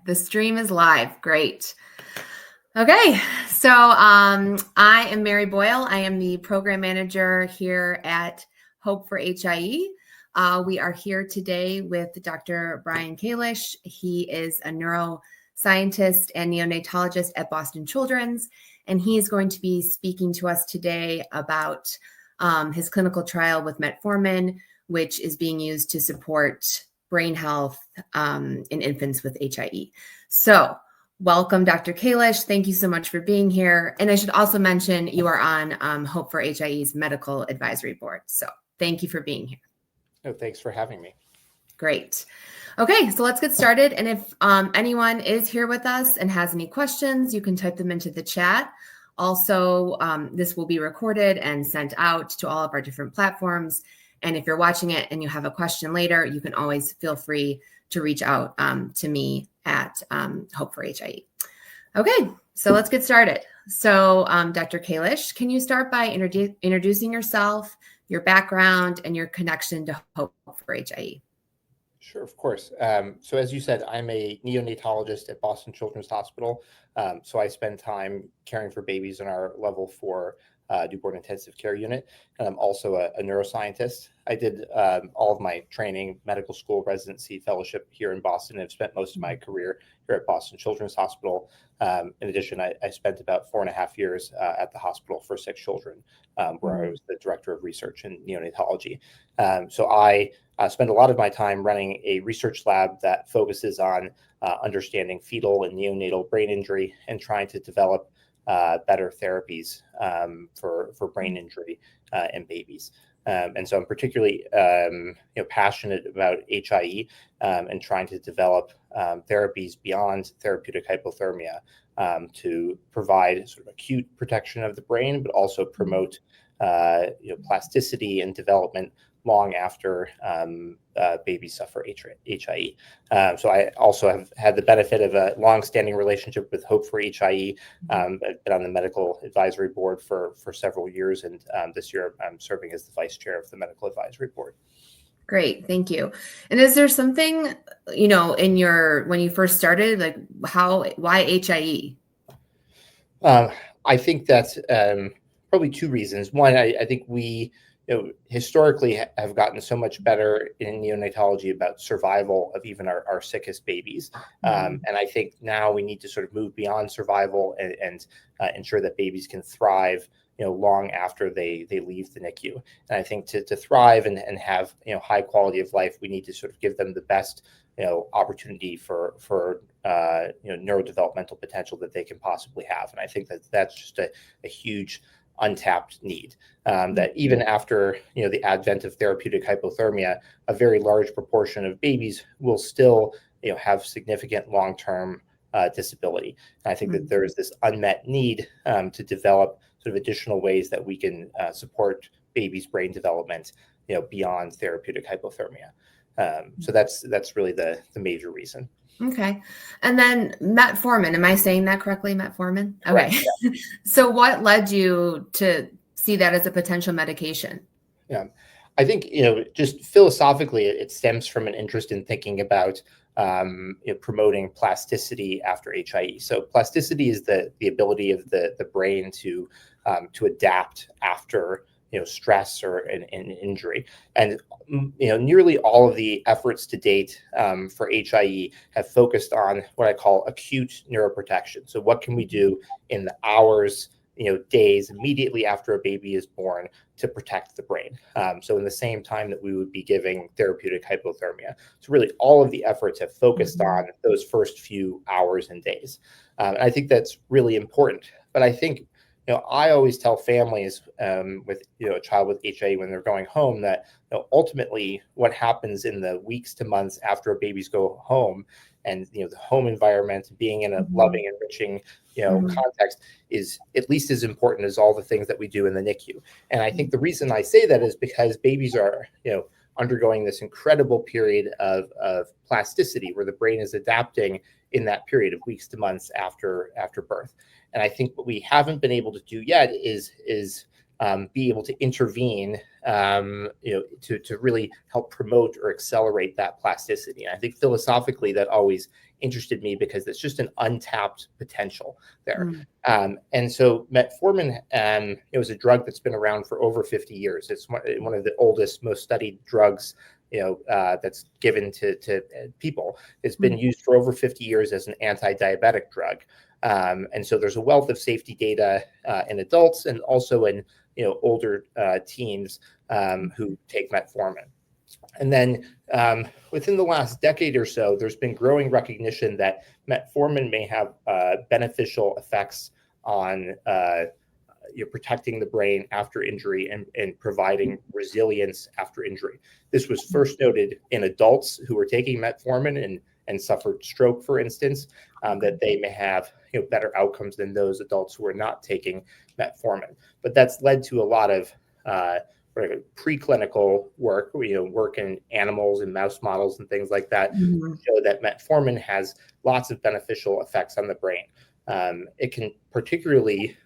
the stream is live. Great. Okay, so I am Mary Boyle. I am the program manager here at Hope for HIE. We are here today with Dr. Brian Kalish. He is a neuroscientist and neonatologist at Boston Children's, and he is going to be speaking to us today about his clinical trial with metformin, which is being used to support brain health in infants with HIE. So welcome, Dr. Kalish. Thank you so much for being here. And I should also mention you are on Hope for HIE's medical advisory board. So thank you for being here. Oh, thanks for having me. Great. Okay, so let's get started. And if anyone is here with us and has any questions, you can type them into the chat. Also, this will be recorded and sent out to all of our different platforms. And if you're watching it and you have a question later, you can always feel free to reach out to me at Hope for HIE. Okay, so let's get started. So Dr. Kalish, can you start by introducing yourself, your background, and your connection to Hope for HIE? Sure, of course. So as you said, I'm a neonatologist at Boston Children's Hospital. So I spend time caring for babies in our level 4 newborn intensive care unit. And I'm also a neuroscientist. I did all of my training, medical school, residency, fellowship here in Boston, and have spent most of my career here at Boston Children's Hospital. In addition, I spent about 4.5 years at the hospital for sick children, where I was the director of research in neonatology. So I spend a lot of my time running a research lab that focuses on understanding fetal and neonatal brain injury and trying to develop better therapies for brain injury in babies. And so I'm particularly passionate about HIE and trying to develop therapies beyond therapeutic hypothermia to provide sort of acute protection of the brain, but also promote plasticity and development long after babies suffer HIE. So I also have had the benefit of a long-standing relationship with Hope for HIE. I've been on the medical advisory board for several years, and this year I'm serving as the vice chair of the medical advisory board. Great, thank you. And is there something, in when you first started, like why HIE? I think that's probably two reasons. One, I think we historically have gotten so much better in neonatology about survival of even our sickest babies. And I think now we need to sort of move beyond survival and ensure that babies can thrive long after they leave the NICU. And I think to thrive and have high quality of life, we need to sort of give them the best opportunity for neurodevelopmental potential that they can possibly have. And I think that's just a huge untapped need, that even after the advent of therapeutic hypothermia, a very large proportion of babies will still have significant long-term disability. And I think that there is this unmet need to develop sort of additional ways that we can support babies' brain development beyond therapeutic hypothermia. So that's really the major reason. Okay. And then metformin, am I saying that correctly? Metformin? Okay. Right, yeah. So what led you to see that as a potential medication? Yeah, I think, just philosophically, it stems from an interest in thinking about promoting plasticity after HIE. So plasticity is the ability of the brain to adapt after stress or an injury. And nearly all of the efforts to date for HIE have focused on what I call acute neuroprotection. So what can we do in the hours, days immediately after a baby is born to protect the brain? So in the same time that we would be giving therapeutic hypothermia. So really all of the efforts have focused on those first few hours and days. And I think that's really important. But I think I always tell families with a child with HIE when they're going home that ultimately what happens in the weeks to months after a baby's go home, and the home environment, being in a loving, enriching context, is at least as important as all the things that we do in the NICU. And I think the reason I say that is because babies are undergoing this incredible period of plasticity where the brain is adapting in that period of weeks to months after birth. And I think what we haven't been able to do yet is be able to intervene to really help promote or accelerate that plasticity. And I think philosophically that always interested me because it's just an untapped potential there. And so metformin it was a drug that's been around for over 50 years. It's one of the oldest, most studied drugs that's given to people. It's been used for over 50 years as an anti-diabetic drug. And so there's a wealth of safety data in adults and also in older teens who take metformin. And then within the last decade or so, there's been growing recognition that metformin may have beneficial effects on protecting the brain after injury and providing resilience after injury. This was first noted in adults who were taking metformin and suffered stroke, for instance, that they may have better outcomes than those adults who are not taking metformin. But that's led to a lot of preclinical work, work in animals and mouse models and things like that, show that metformin has lots of beneficial effects on the brain. It can particularly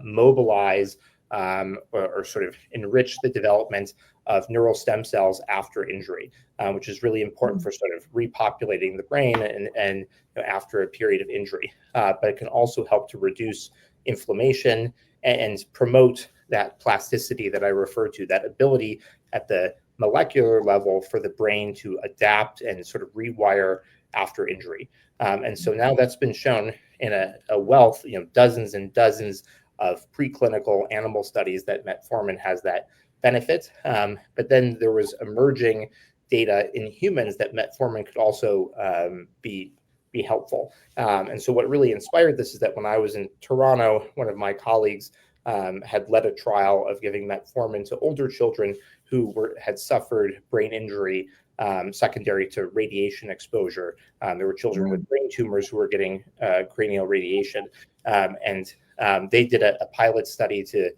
mobilize or sort of enrich the development of neural stem cells after injury, which is really important for sort of repopulating the brain and after a period of injury. But it can also help to reduce inflammation and promote that plasticity that I referred to, that ability at the molecular level for the brain to adapt and sort of rewire after injury. And so now that's been shown in a wealth, dozens and dozens of preclinical animal studies that metformin has that benefit. But then there was emerging data in humans that metformin could also be helpful. And so what really inspired this is that when I was in Toronto, one of my colleagues had led a trial of giving metformin to older children who had suffered brain injury secondary to radiation exposure. There were children with brain tumors who were getting cranial radiation. And they did a pilot study to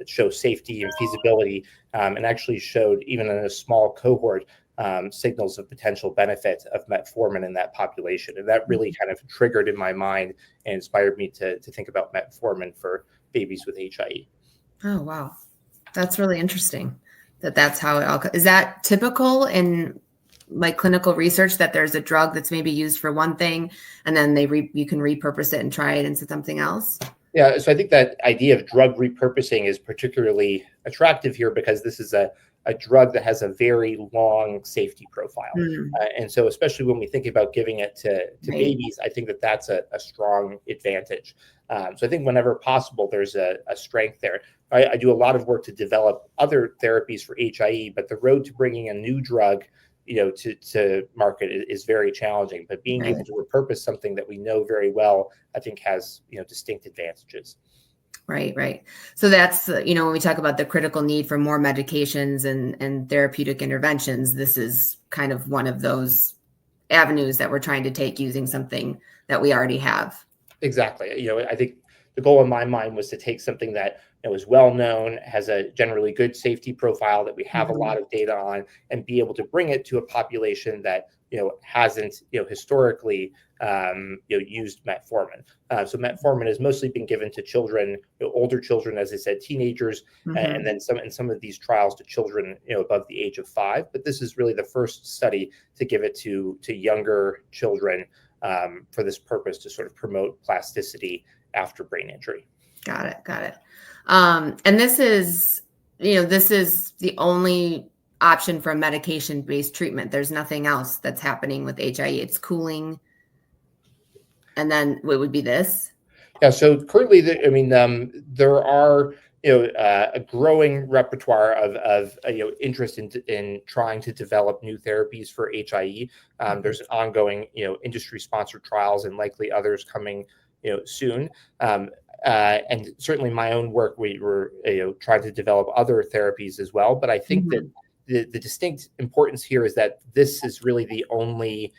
show safety and feasibility, and actually showed, even in a small cohort, signals of potential benefit of metformin in that population. And that really kind of triggered in my mind and inspired me to think about metformin for babies with HIE. Oh, wow. That's really interesting that's how it all, is that typical in like clinical research, that there's a drug that's maybe used for one thing and then you can repurpose it and try it into something else? Yeah, so I think that idea of drug repurposing is particularly attractive here because this is a drug that has a very long safety profile. And so especially when we think about giving it to babies, I think that's a strong advantage. So I think whenever possible, there's a strength there. I do a lot of work to develop other therapies for HIE, but the road to bringing a new drug to market is very challenging. But being able to repurpose something that we know very well, I think has distinct advantages. Right. So that's, when we talk about the critical need for more medications and therapeutic interventions, this is kind of one of those avenues that we're trying to take using something that we already have. Exactly. I think the goal in my mind was to take something that is well known, has a generally good safety profile that we have a lot of data on, and be able to bring it to a population that hasn't historically used metformin. So metformin has mostly been given to children, older children, as I said, teenagers, and then some of these trials to children above the age of 5. But this is really the first study to give it to younger children for this purpose, to sort of promote plasticity after brain injury. Got it. And this is the only option for a medication-based treatment. There's nothing else that's happening with HIE. It's cooling. And then what would be this? Yeah. So currently, there are a growing repertoire of interest in trying to develop new therapies for HIE. There's an ongoing industry-sponsored trials and likely others coming soon. And certainly my own work, we were trying to develop other therapies as well. But I think that the distinct importance here is that this is really the only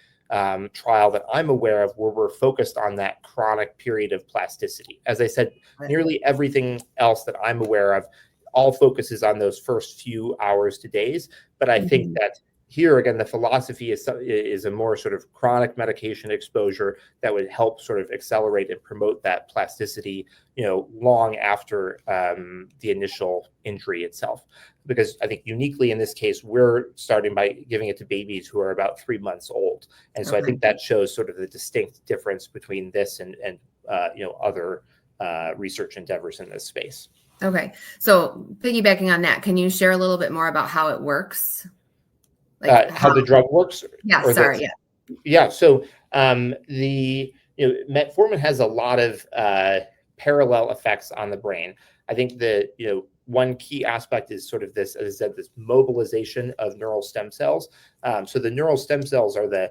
trial that I'm aware of where we're focused on that chronic period of plasticity. As I said, nearly everything else that I'm aware of all focuses on those first few hours to days. But I think that here again, the philosophy is a more sort of chronic medication exposure that would help sort of accelerate and promote that plasticity, long after the initial injury itself. Because I think uniquely in this case, we're starting by giving it to babies who are about 3 months old, and so I think that shows sort of the distinct difference between this and other research endeavors in this space. Okay, so piggybacking on that, can you share a little bit more about how it works? Like how the drug works? Yeah, sorry. Yeah. So the metformin has a lot of parallel effects on the brain. I think that one key aspect is sort of this, as I said, this mobilization of neural stem cells. So the neural stem cells are the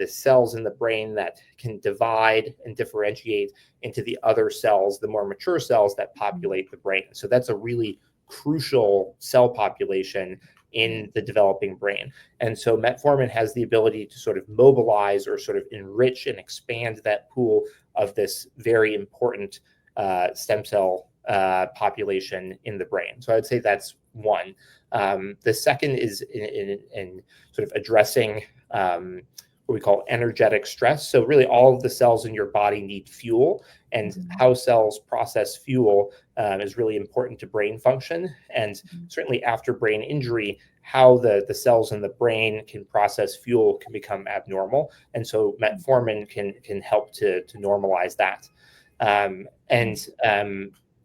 cells in the brain that can divide and differentiate into the other cells, the more mature cells that populate the brain. So that's a really crucial cell population in the developing brain. And so metformin has the ability to sort of mobilize or sort of enrich and expand that pool of this very important stem cell population in the brain. So I would say that's one. The second is in sort of addressing what we call energetic stress. So really all of the cells in your body need fuel, and how cells process fuel is really important to brain function. And certainly after brain injury, how the cells in the brain can process fuel can become abnormal. And so metformin can help to normalize that.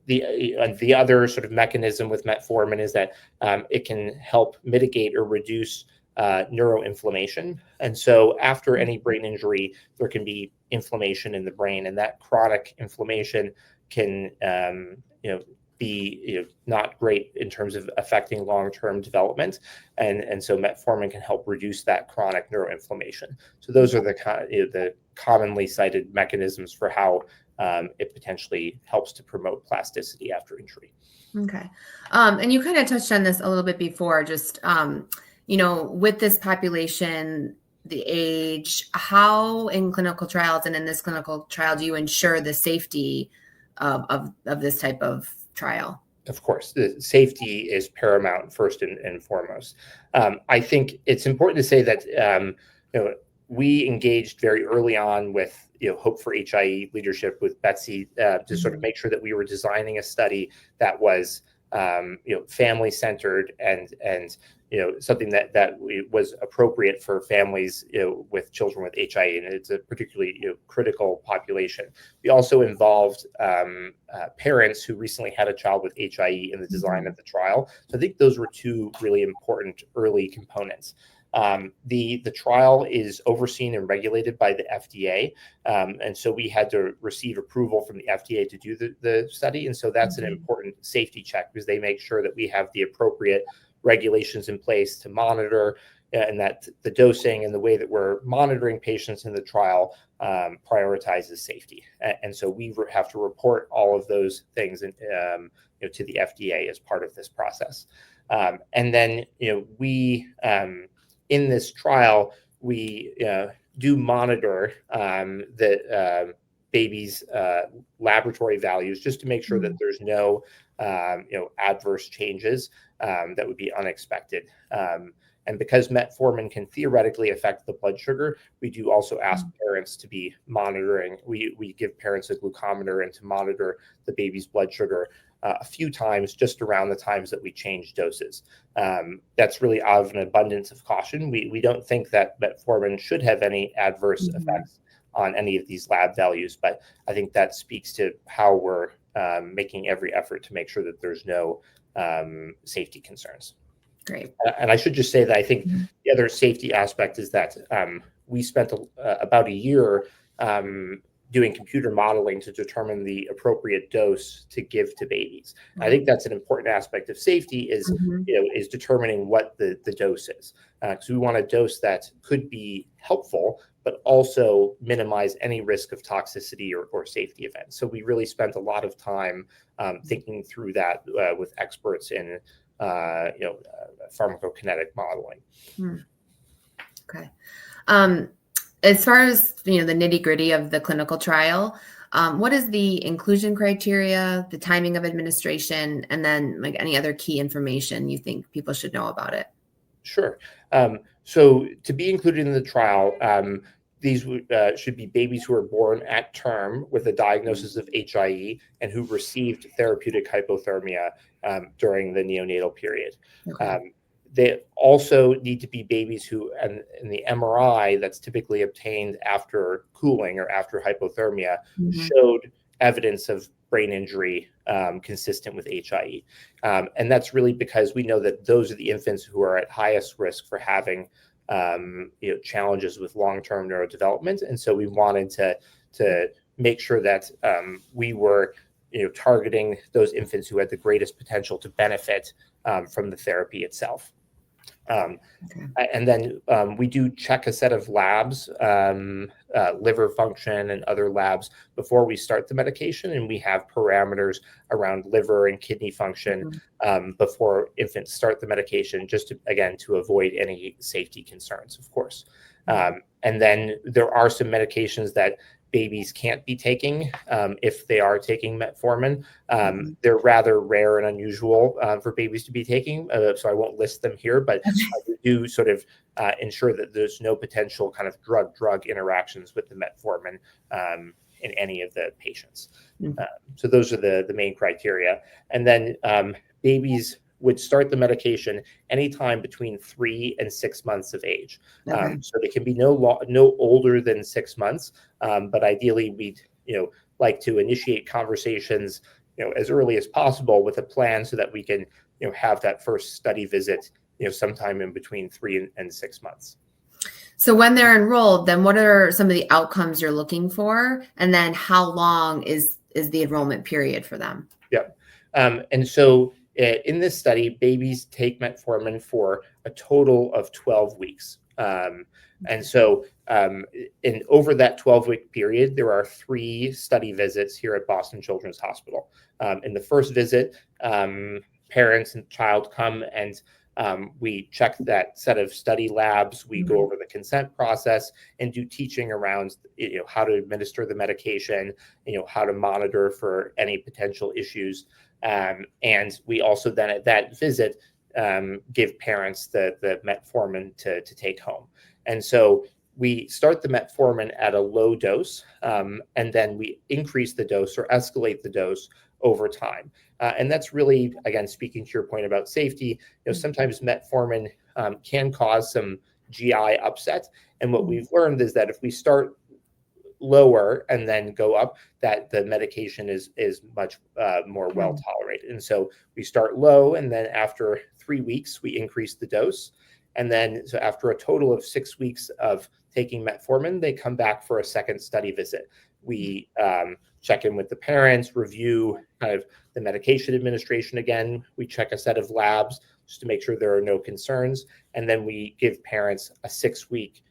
The other sort of mechanism with metformin is that it can help mitigate or reduce neuroinflammation. And so after any brain injury, there can be inflammation in the brain, and that chronic inflammation can be not great in terms of affecting long-term development. And so metformin can help reduce that chronic neuroinflammation. So those are the commonly cited mechanisms for how it potentially helps to promote plasticity after injury. Okay. And you kind of touched on this a little bit before, just, with this population, the age, how in clinical trials and in this clinical trial do you ensure the safety of this type of trial? Of course, the safety is paramount first and foremost. I think it's important to say that we engaged very early on with Hope for HIE leadership with Betsy to sort of make sure that we were designing a study that was family centered and something that was appropriate for families with children with HIE, and it's a particularly critical population. We also involved parents who recently had a child with HIE in the design of the trial. So I think those were two really important early components. The trial is overseen and regulated by the FDA. And so we had to receive approval from the FDA to do the study. And so that's an important safety check, because they make sure that we have the appropriate regulations in place to monitor, and that the dosing and the way that we're monitoring patients in the trial prioritizes safety. And so we have to report all of those things to the FDA as part of this process. And then we in this trial, we do monitor the baby's laboratory values, just to make sure that there's no adverse changes that would be unexpected. And because metformin can theoretically affect the blood sugar, we do also ask parents to be monitoring. We give parents a glucometer and to monitor the baby's blood sugar a few times just around the times that we change doses. That's really out of an abundance of caution. We don't think that metformin should have any adverse effects on any of these lab values, but I think that speaks to how we're making every effort to make sure that there's no safety concerns. Great. And I should just say that I think the other safety aspect is that we spent about a year doing computer modeling to determine the appropriate dose to give to babies. I think that's an important aspect of safety is determining what the dose is. Because we want a dose that could be helpful, but also minimize any risk of toxicity or safety events. So we really spent a lot of time thinking through that with experts in pharmacokinetic modeling. Okay. As far as the nitty gritty of the clinical trial, what is the inclusion criteria, the timing of administration, and then like any other key information you think people should know about it? Sure. So to be included in the trial, these should be babies who are born at term with a diagnosis of HIE and who received therapeutic hypothermia during the neonatal period. Okay. They also need to be babies who, and in the MRI that's typically obtained after cooling or after hypothermia, showed evidence of brain injury consistent with HIE. And that's really because we know that those are the infants who are at highest risk for having challenges with long-term neurodevelopment. And so we wanted to make sure that we were targeting those infants who had the greatest potential to benefit from the therapy itself. And then we do check a set of labs, liver function and other labs before we start the medication. And we have parameters around liver and kidney function before infants start the medication, just to, again, to avoid any safety concerns, of course. And then there are some medications that babies can't be taking if they are taking metformin. They're rather rare and unusual for babies to be taking, so I won't list them here, but we do sort of ensure that there's no potential kind of drug-drug interactions with the metformin in any of the patients. So those are the main criteria. And then babies would start the medication anytime between 3 and 6 months of age. So they can be no older than 6 months, but ideally we'd like to initiate conversations as early as possible with a plan so that we can have that first study visit sometime in between 3 and 6 months. So when they're enrolled, then what are some of the outcomes you're looking for, and then how long is the enrollment period for them? Yep. And so in this study, babies take metformin for a total of 12 weeks. And so over that 12-week period, there are 3 study visits here at Boston Children's Hospital. In the first visit, parents and child come and we check that set of study labs. We go over the consent process and do teaching around how to administer the medication, how to monitor for any potential issues. And we also then at that visit give parents the metformin to take home. And so we start the metformin at a low dose, and then we increase the dose or escalate the dose over time. And that's really, again, speaking to your point about safety, sometimes metformin can cause some GI upset. And what we've learned is that if we start lower and then go up, that the medication is much more well tolerated. And so we start low, and then after 3 weeks, we increase the dose. And then so after a total of 6 weeks of taking metformin, they come back for a second study visit. We check in with the parents, review kind of the medication administration again. We check a set of labs just to make sure there are no concerns. And then we give parents a 6-week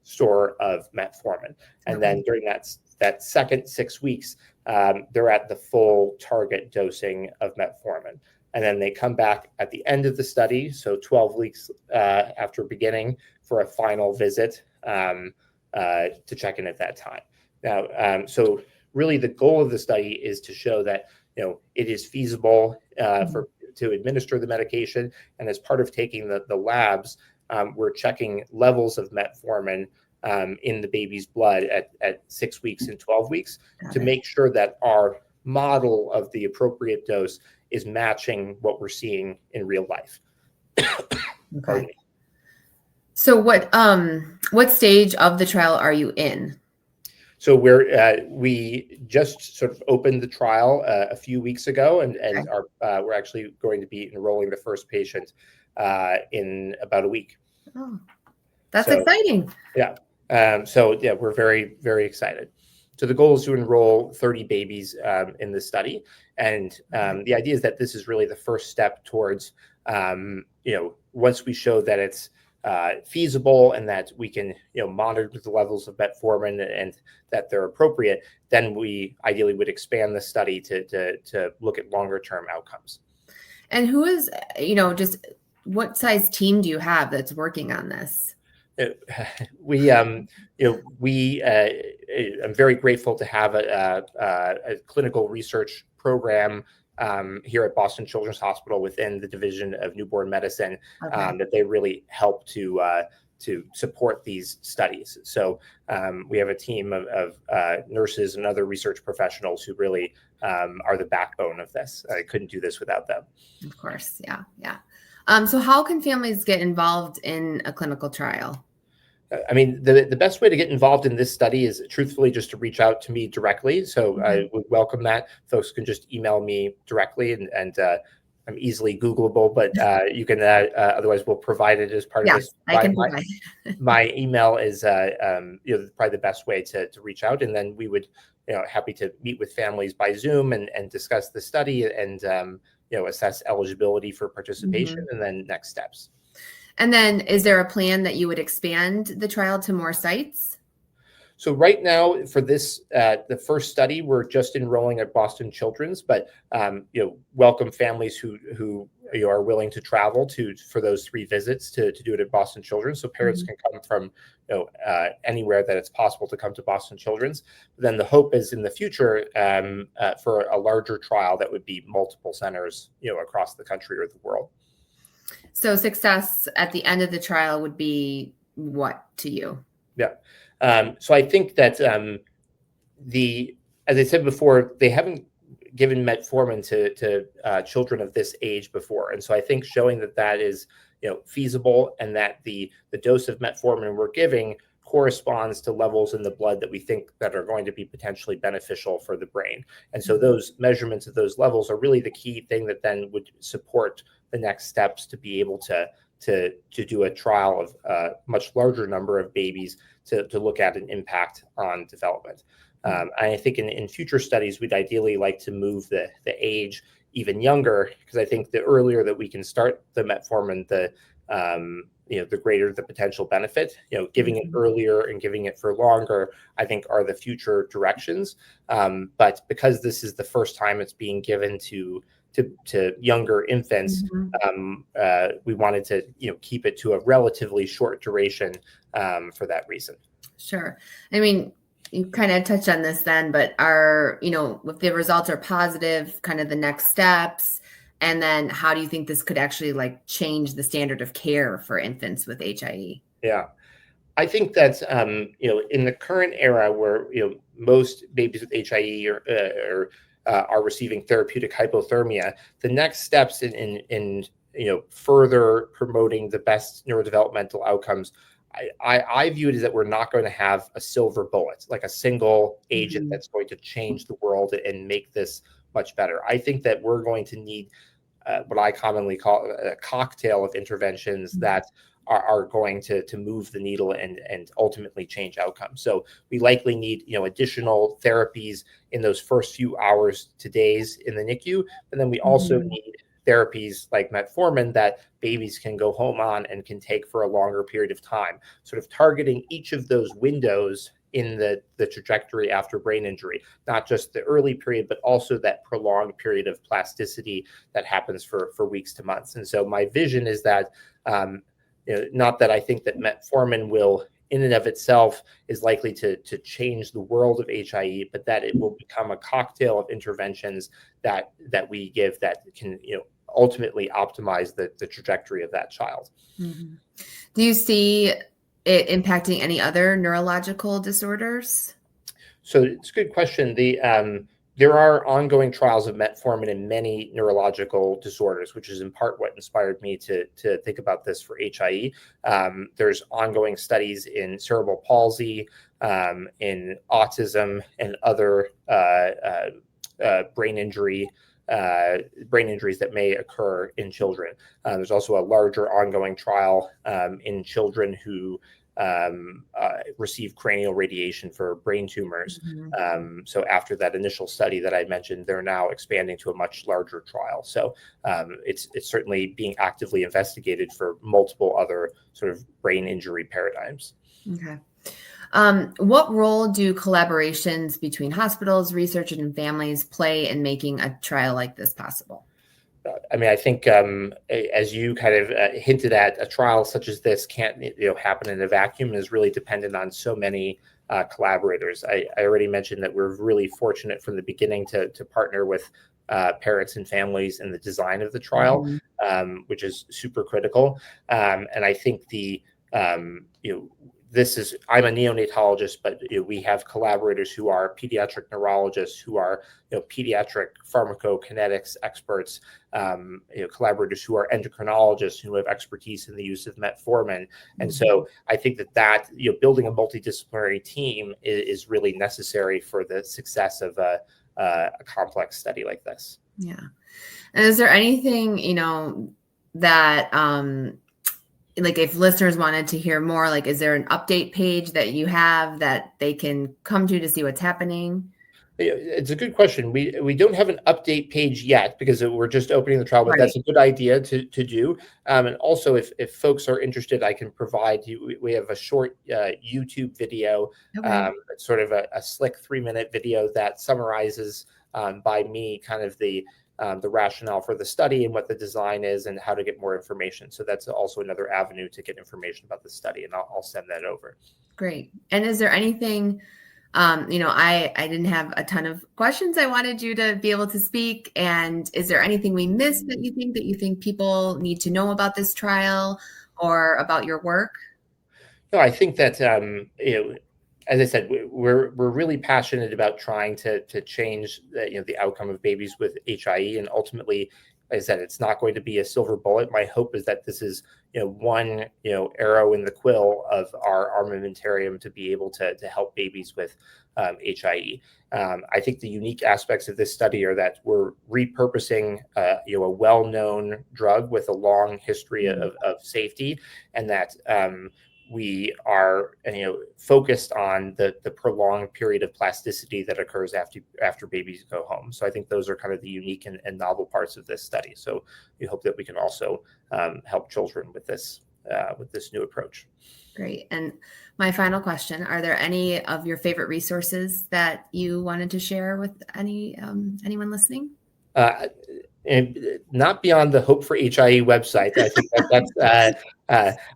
store of metformin. And then during that second 6 weeks, they're at the full target dosing of metformin. And then they come back at the end of the study, so 12 weeks after beginning, for a final visit to check in at that time. Now, so really the goal of the study is to show that it is feasible to administer the medication. And as part of taking the labs, we're checking levels of metformin in the baby's blood at 6 weeks and 12 weeks to make sure that our model of the appropriate dose is matching what we're seeing in real life. Okay. So what stage of the trial are you in? So we just sort of opened the trial a few weeks ago, and we're actually going to be enrolling the first patient in about a week. Oh, that's exciting. Yeah. We're very, very excited. So the goal is to enroll 30 babies in the study. And the idea is that this is really the first step towards, once we show that it's feasible and that we can, monitor the levels of metformin and that they're appropriate, then we ideally would expand the study to look at longer term outcomes. And who is, just what size team do you have that's working on this? I'm very grateful to have a clinical research program here at Boston Children's Hospital within the Division of Newborn Medicine, Okay. that they really help to support these studies. So we have a team of nurses and other research professionals who really are the backbone of this. I couldn't do this without them. Of course. Yeah. Yeah. So how can families get involved in a clinical trial? I mean, the best way to get involved in this study is truthfully just to reach out to me directly. So I would welcome that. Folks can just email me directly, and I'm easily Googleable, but you can otherwise we'll provide it as part of Yes, this. I can provide. My email is probably the best way to reach out, and then we would happy to meet with families by Zoom and discuss the study and assess eligibility for participation and then next steps. And then is there a plan that you would expand the trial to more sites? So right now for this, the first study, we're just enrolling at Boston Children's, but welcome families who are willing to travel for those 3 visits to do it at Boston Children's. So parents can come from anywhere that it's possible to come to Boston Children's. But then the hope is in the future for a larger trial that would be multiple centers across the country or the world. So success at the end of the trial would be what to you? Yeah. So I think that as I said before, they haven't given metformin to children of this age before. And so I think showing that is feasible and that the dose of metformin we're giving corresponds to levels in the blood that we think that are going to be potentially beneficial for the brain. And so those measurements of those levels are really the key thing that then would support the next steps to be able to do a trial of a much larger number of babies to look at an impact on development. And I think in future studies, we'd ideally like to move the age even younger, because I think the earlier that we can start the metformin, the greater the potential benefit. Giving it earlier and giving it for longer, I think, are the future directions. But because this is the first time it's being given to younger infants, we wanted to keep it to a relatively short duration for that reason. Sure. I mean, you kind of touched on this then, but if the results are positive, kind of the next steps, and then how do you think this could actually change the standard of care for infants with HIE? Yeah. I think that in the current era where most babies with HIE are receiving therapeutic hypothermia, the next steps in further promoting the best neurodevelopmental outcomes, I view it as that we're not going to have a silver bullet, like a single agent that's going to change the world and make this much better. I think that we're going to need what I commonly call a cocktail of interventions that are going to move the needle and ultimately change outcomes. So we likely need additional therapies in those first few hours to days in the NICU, and then we also need therapies like metformin that babies can go home on and can take for a longer period of time, sort of targeting each of those windows in the trajectory after brain injury, not just the early period, but also that prolonged period of plasticity that happens for weeks to months. And so my vision is that not that I think that metformin will in and of itself is likely to change the world of HIE, but that it will become a cocktail of interventions that we give that can ultimately optimize the trajectory of that child. Do you see it impacting any other neurological disorders? So it's a good question. There are ongoing trials of metformin in many neurological disorders, which is in part what inspired me to think about this for HIE. There's ongoing studies in cerebral palsy, in autism, and other brain injuries that may occur in children. There's also a larger ongoing trial in children who receive cranial radiation for brain tumors. So after that initial study that I mentioned, they're now expanding to a much larger trial. So it's certainly being actively investigated for multiple other sort of brain injury paradigms. Okay. What role do collaborations between hospitals, researchers, and families play in making a trial like this possible? I mean, I think as you kind of hinted at, a trial such as this can't happen in a vacuum and is really dependent on so many collaborators. I already mentioned that we're really fortunate from the beginning to partner with parents and families in the design of the trial, which is super critical. And I think I'm a neonatologist, but we have collaborators who are pediatric neurologists, who are pediatric pharmacokinetics experts, collaborators who are endocrinologists who have expertise in the use of metformin. And so I think that building a multidisciplinary team is really necessary for the success of a complex study like this. Yeah. And is there anything, that like if listeners wanted to hear more, like, is there an update page that you have that they can come to see what's happening? It's a good question. We don't have an update page yet because we're just opening the trial, but that's a good idea to do. And also, if folks are interested, I can provide you. We have a short YouTube video, it's sort of a slick 3-minute video that summarizes by me kind of the rationale for the study and what the design is and how to get more information. So that's also another avenue to get information about the study, and I'll send that over. Great. And is there anything, I didn't have a ton of questions. I wanted you to be able to speak. And is there anything we missed that you think people need to know about this trial or about your work? No, I think that, as I said, we're really passionate about trying to change the outcome of babies with HIE, and ultimately, like I said, it's not going to be a silver bullet. My hope is that this is one arrow in the quill of our armamentarium to be able to help babies with HIE. I think the unique aspects of this study are that we're repurposing a well-known drug with a long history of safety, and that we are focused on the prolonged period of plasticity that occurs after babies go home. So I think those are kind of the unique and novel parts of this study. So we hope that we can also help children with this new approach. Great. And my final question, are there any of your favorite resources that you wanted to share with anyone listening? And not beyond the Hope for HIE website. I think that's the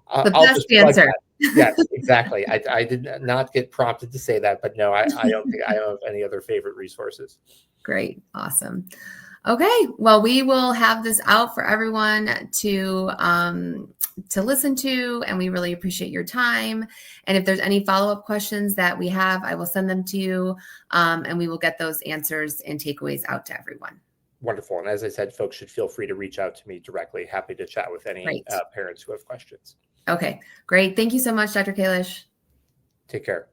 I'll best just answer. Yes, exactly. I did not get prompted to say that, but no, I don't think I have any other favorite resources. Great. Awesome. Okay. Well, we will have this out for everyone to listen to, and we really appreciate your time. And if there's any follow-up questions that we have, I will send them to you, and we will get those answers and takeaways out to everyone. Wonderful. And as I said, folks should feel free to reach out to me directly. Happy to chat with any parents who have questions. Okay, great. Thank you so much, Dr. Kalish. Take care.